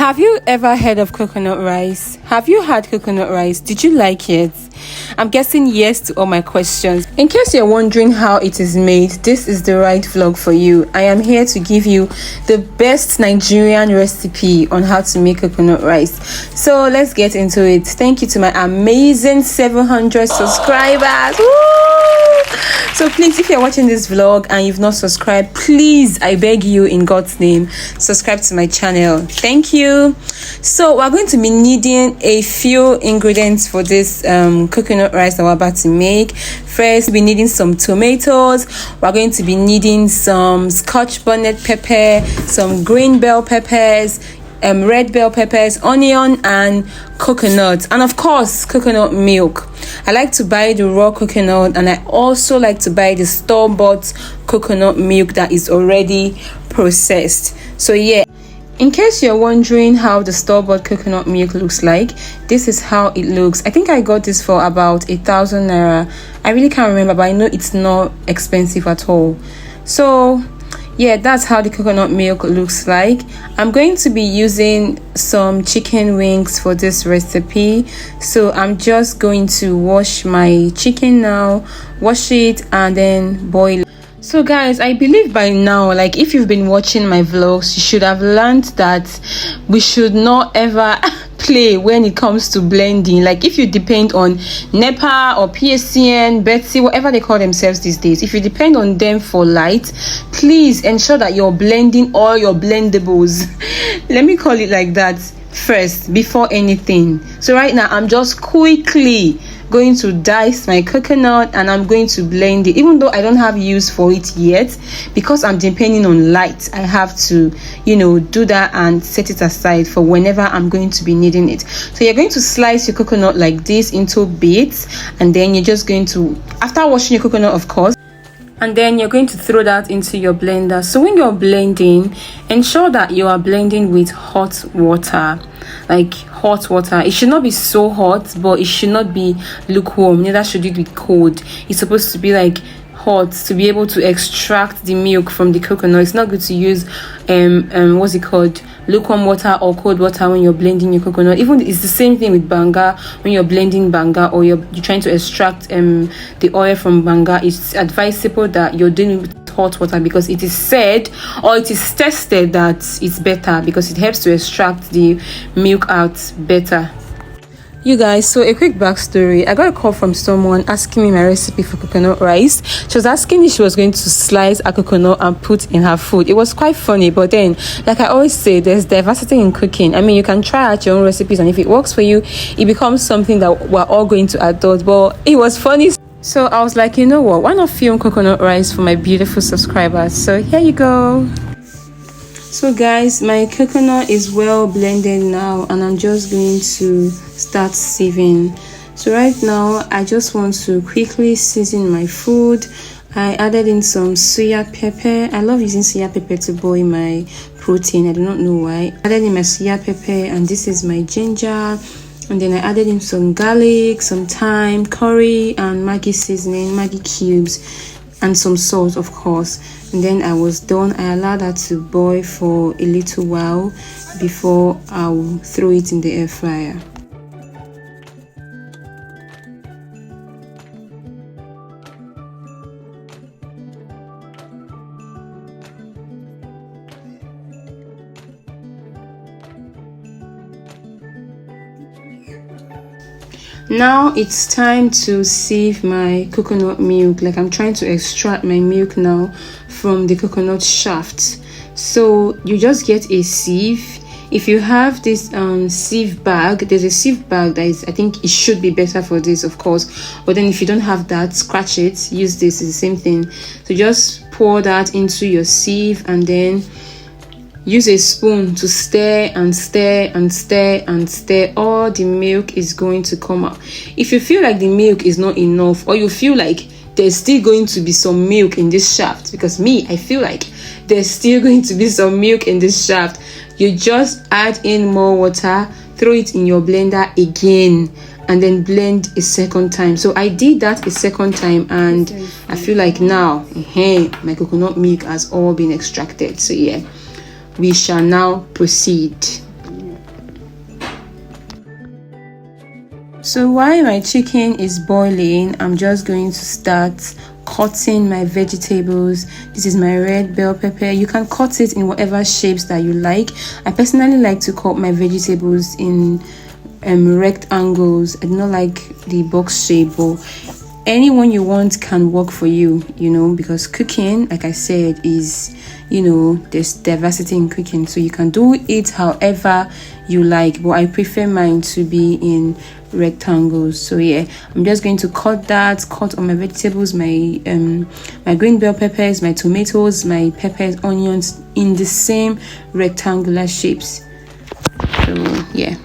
Have you ever heard of coconut rice? Have you had coconut rice? Did you like it? I'm guessing yes to all my questions. In case you're wondering how it is made, this is the right vlog for you. I am here to give you the best Nigerian recipe on how to make coconut rice. So let's get into it. Thank you to my amazing 700 subscribers. Woo! So please, if you're watching this vlog and you've not subscribed, please, I beg you in God's name, subscribe to my channel. Thank you. So we're going to be needing a few ingredients for this coconut rice that we're about to make. First, we're needing some tomatoes. We're going to be needing some scotch bonnet pepper, some green bell peppers, red bell peppers, onion, and coconut, and of course coconut milk. I like to buy the raw coconut, and I also like to buy the store-bought coconut milk that is already processed. So yeah, in case you're wondering how the store-bought coconut milk looks like, this is how it looks. I think I got this for about 1,000 naira. I really can't remember, but I know it's not expensive at all. So yeah, that's how the coconut milk looks like. I'm going to be using some chicken wings for this recipe. So I'm just going to wash my chicken now, wash it, and then boil it. So guys, I believe by now, like if you've been watching my vlogs, you should have learned that we should not ever play when it comes to blending. Like if you depend on NEPA or PSCN, Betsy, whatever they call themselves these days, if you depend on them for light, please ensure that you're blending all your blendables. Let me call it like that first before anything. So right now I'm just quickly going to dice my coconut and I'm going to blend it, even though I don't have use for it yet, because I'm depending on light. I have to, you know, do that and set it aside for whenever I'm going to be needing it. So you're going to slice your coconut like this into bits, and then you're just going to, after washing your coconut of course, and then you're going to throw that into your blender. So when you're blending, ensure that you are blending with hot water, like hot water. It should not be so hot, but it should not be lukewarm, neither should it be cold. It's supposed to be like hot to be able to extract the milk from the coconut. It's not good to use what's it called, lukewarm water or cold water when you're blending your coconut. Even it's the same thing with banga. When you're blending banga or you're trying to extract the oil from banga, it's advisable that you're doing it with hot water, because it is said or it is tested that it's better, because it helps to extract the milk out better. You guys, so a quick backstory. I got a call from someone asking me my recipe for coconut rice. She was asking if she was going to slice a coconut and put in her food. It was quite funny, but then, like I always say, there's diversity in cooking. I mean, you can try out your own recipes, and if it works for you, it becomes something that we're all going to adopt. But it was funny. So I was like, you know what? Why not film coconut rice for my beautiful subscribers? So here you go. So guys, my coconut is well blended now, and I'm just going to start sieving. So right now I just want to quickly season my food. I added in some soya pepper. I love using soya pepper to boil my protein. I do not know why. I added in my soya pepper, and this is my ginger. And then I added in some garlic, some thyme, curry, and Maggi seasoning, Maggi cubes, and some salt of course. And then I was done. I allowed that to boil for a little while before I'll throw it in the air fryer. Now it's time to sieve my coconut milk. Like I'm trying to extract my milk now from the coconut shaft. So you just get a sieve. If you have this sieve bag, there's a sieve bag that is, I think it should be better for this of course, but then if you don't have that, scratch it, use this, it's the same thing. So just pour that into your sieve, and then use a spoon to stir and stir and stir and stir. All the milk is going to come out. If you feel like the milk is not enough, or you feel like there's still going to be some milk in this shaft, because me, I feel like there's still going to be some milk in this shaft, you just add in more water, throw it in your blender again, and then blend a second time. So I did that a second time, and I feel like now my coconut milk has all been extracted. So yeah, we shall now proceed. So while my chicken is boiling, I'm just going to start cutting my vegetables. This is my red bell pepper. You can cut it in whatever shapes that you like. I personally like to cut my vegetables in rectangles. I do not like the box shape, but anyone you want can work for you, because cooking, like I said, is, there's diversity in cooking, so you can do it however you like, but I prefer mine to be in rectangles. So yeah, I'm just going to cut all my vegetables, my green bell peppers, my tomatoes, my peppers, onions in the same rectangular shapes. So yeah.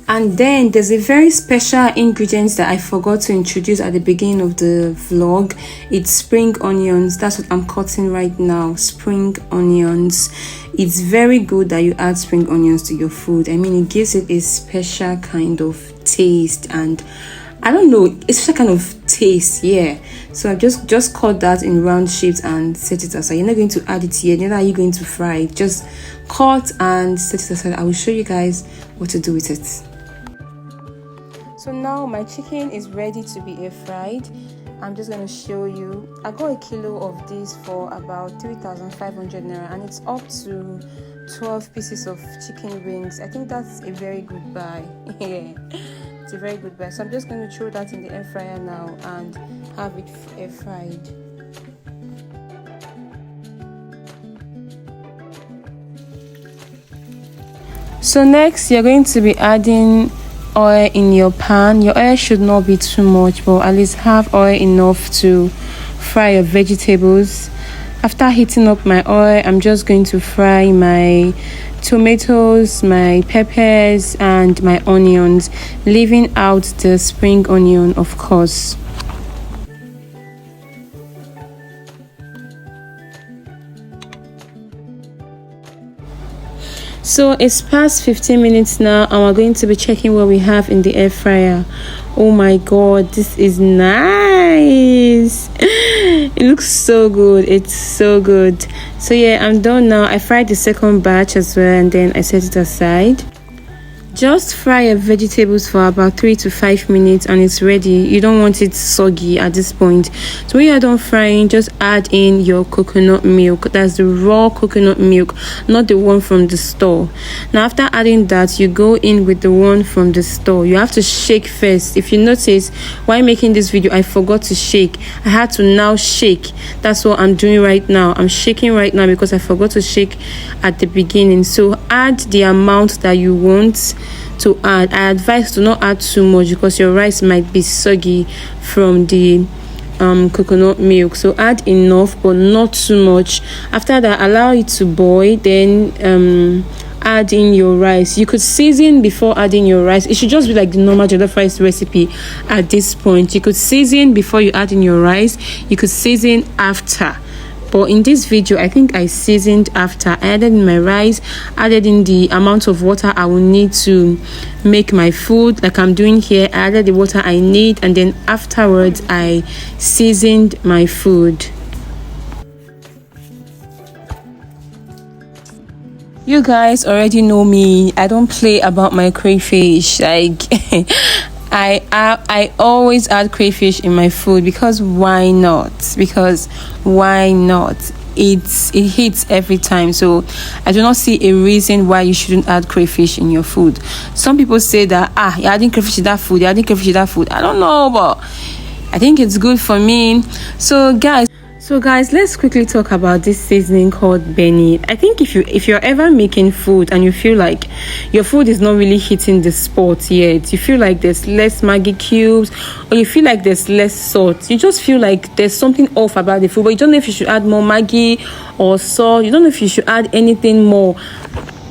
And then there's a very special ingredient that I forgot to introduce at the beginning of the vlog. It's spring onions. That's what I'm cutting right now. Spring onions. It's very good that you add spring onions to your food. I mean, it gives it a special kind of taste, and I don't know, it's a kind of taste, yeah. So I just cut that in round shapes and set it aside. You're not going to add it here, neither are you going to fry it. Just cut and set it aside. I will show you guys what to do with it. So now my chicken is ready to be air fried. I'm just going to show you. I got a kilo of this for about 3,500 naira, and it's up to 12 pieces of chicken wings. I think that's a very good buy. Yeah, it's a very good buy. So I'm just going to throw that in the air fryer now and have it air fried. So next you're going to be adding oil in your pan. Your oil should not be too much, but at least have oil enough to fry your vegetables. After heating up my oil, I'm just going to fry my tomatoes, my peppers, and my onions, leaving out the spring onion, of course. So it's past 15 minutes now, and we're going to be checking what we have in the air fryer. Oh my god, this is nice. It looks so good. It's so good. So yeah, I'm done now. I fried the second batch as well, and then I set it aside. Just fry your vegetables for about 3 to 5 minutes and it's ready. You don't want it soggy at this point. So when you're done frying, just add in your coconut milk. That's the raw coconut milk, not the one from the store. Now after adding that, you go in with the one from the store. You have to shake first. If you notice, while making this video, I forgot to shake. I had to now shake. That's what I'm doing right now. I'm shaking right now because I forgot to shake at the beginning. So add the amount that you want to add. I advise to not add too much because your rice might be soggy from the coconut milk. So add enough but not too much. After that, allow it to boil, then add in your rice. You could season before adding your rice. It should just be like the normal jollof rice recipe at this point. You could season before you add in your rice. You could season after. But in this video, I think I seasoned after. I added in my rice, added in the amount of water I will need to make my food, like I'm doing here. I added the water I need, and then afterwards I seasoned my food. You guys already know me. I don't play about my crayfish. Like I always add crayfish in my food because why not? It hits every time. So I do not see a reason why you shouldn't add crayfish in your food. Some people say that you're adding crayfish in that food, I don't know, but I think it's good for me. So guys, let's quickly talk about this seasoning called Benny. I think if you're ever making food and you feel like your food is not really hitting the spot yet, you feel like there's less Maggi cubes, or you feel like there's less salt, you just feel like there's something off about the food, but you don't know if you should add more Maggi or salt, you don't know if you should add anything more,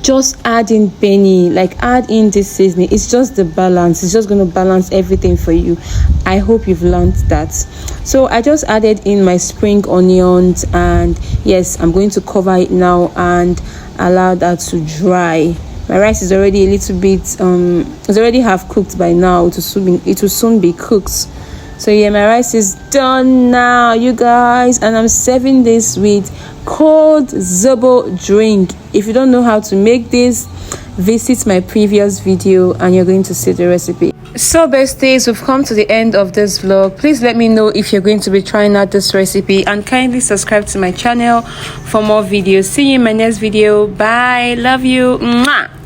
just add in Benny, like add in this seasoning. It's just the balance, it's just going to balance everything for you. I hope you've learned that. So I just added in my spring onions, and yes, I'm going to cover it now and allow that to dry. My rice is already a little bit it's already half cooked by now. It will soon be cooked. So yeah, my rice is done now, you guys, and I'm serving this with cold zobo drink. If you don't know how to make this, visit my previous video and you're going to see the recipe. So besties, we've come to the end of this vlog. Please let me know if you're going to be trying out this recipe, and kindly subscribe to my channel for more videos. See you in my next video. Bye, love you. Mwah.